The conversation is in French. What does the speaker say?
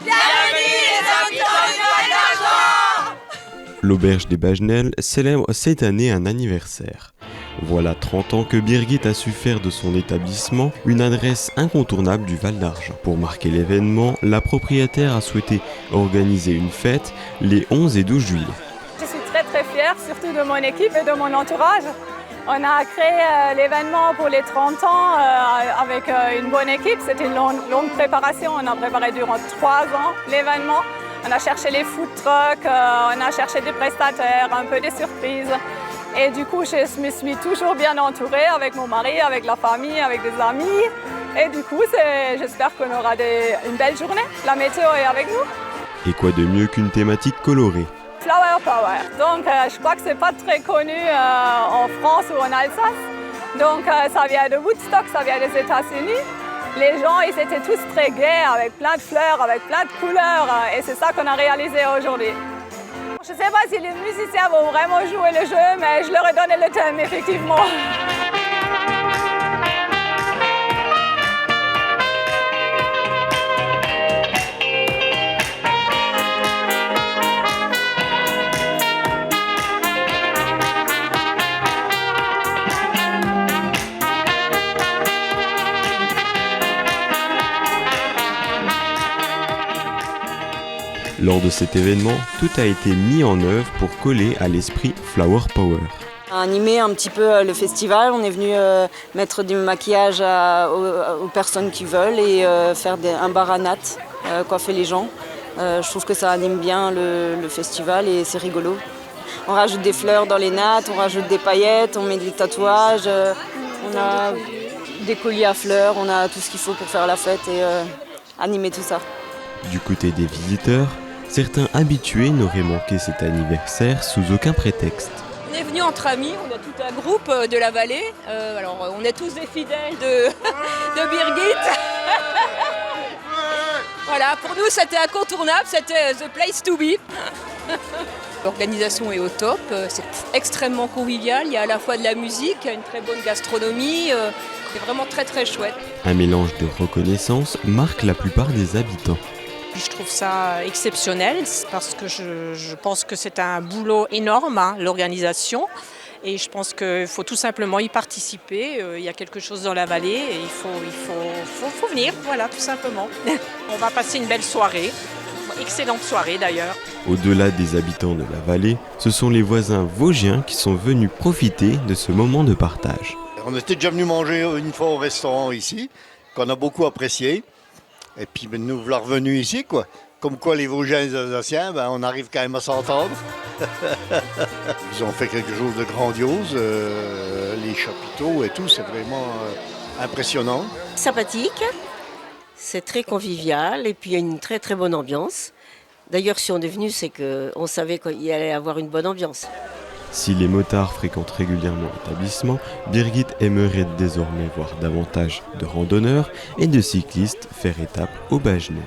Bienvenue les habitants du Val d'Argent. L'auberge des Bagenelles célèbre cette année un anniversaire. Voilà 30 ans que Birgit a su faire de son établissement une adresse incontournable du Val d'Argent. Pour marquer l'événement, la propriétaire a souhaité organiser une fête les 11 et 12 juillet. Je suis très fière, surtout de mon équipe et de mon entourage. On a créé l'événement pour les 30 ans avec une bonne équipe. C'était une longue préparation. On a préparé durant 3 ans l'événement. On a cherché les food trucks, on a cherché des prestataires, un peu des surprises. Et du coup, je me suis toujours bien entourée avec mon mari, avec la famille, avec des amis. Et du coup, j'espère qu'on aura une belle journée. La météo est avec nous. Et quoi de mieux qu'une thématique colorée ? Flower Power. Donc, je crois que c'est pas très connu en France ou en Alsace. Donc, ça vient de Woodstock, ça vient des États-Unis. Les gens, ils étaient tous très gais, avec plein de fleurs, avec plein de couleurs. Et c'est ça qu'on a réalisé aujourd'hui. Je ne sais pas si les musiciens vont vraiment jouer le jeu, mais je leur ai donné le thème, effectivement. Lors de cet événement, tout a été mis en œuvre pour coller à l'esprit Flower Power. Animer un petit peu le festival, on est venu mettre du maquillage aux personnes qui veulent et faire un bar à nattes, coiffer les gens. Je trouve que ça anime bien le festival et c'est rigolo. On rajoute des fleurs dans les nattes, on rajoute des paillettes, on met des tatouages, on a des colliers à fleurs, on a tout ce qu'il faut pour faire la fête et animer tout ça. Du côté des visiteurs, certains habitués n'auraient manqué cet anniversaire sous aucun prétexte. On est venu entre amis, on a tout un groupe de la vallée. Alors on est tous des fidèles de Birgit. Voilà, pour nous c'était incontournable, c'était the place to be. L'organisation est au top, c'est extrêmement convivial, il y a à la fois de la musique, il y a une très bonne gastronomie, c'est vraiment très chouette. Un mélange de reconnaissance marque la plupart des habitants. Je trouve ça exceptionnel parce que je pense que c'est un boulot énorme, l'organisation. Et je pense qu'il faut tout simplement y participer. Il y a quelque chose dans la vallée et il faut venir, voilà, tout simplement. On va passer une belle soirée, excellente soirée d'ailleurs. Au-delà des habitants de la vallée, ce sont les voisins vosgiens qui sont venus profiter de ce moment de partage. On était déjà venus manger une fois au restaurant ici, qu'on a beaucoup apprécié. Et puis nous voilà revenus ici, quoi. Comme quoi les Vosgiens et les Alsaciens, on arrive quand même à s'entendre. Ils ont fait quelque chose de grandiose, les chapiteaux et tout, c'est vraiment impressionnant. Sympathique, c'est très convivial et puis il y a une très bonne ambiance. D'ailleurs, si on est venu, c'est qu'on savait qu'il y allait avoir une bonne ambiance. Si les motards fréquentent régulièrement l'établissement, Birgit aimerait désormais voir davantage de randonneurs et de cyclistes faire étape aux Bagenelles.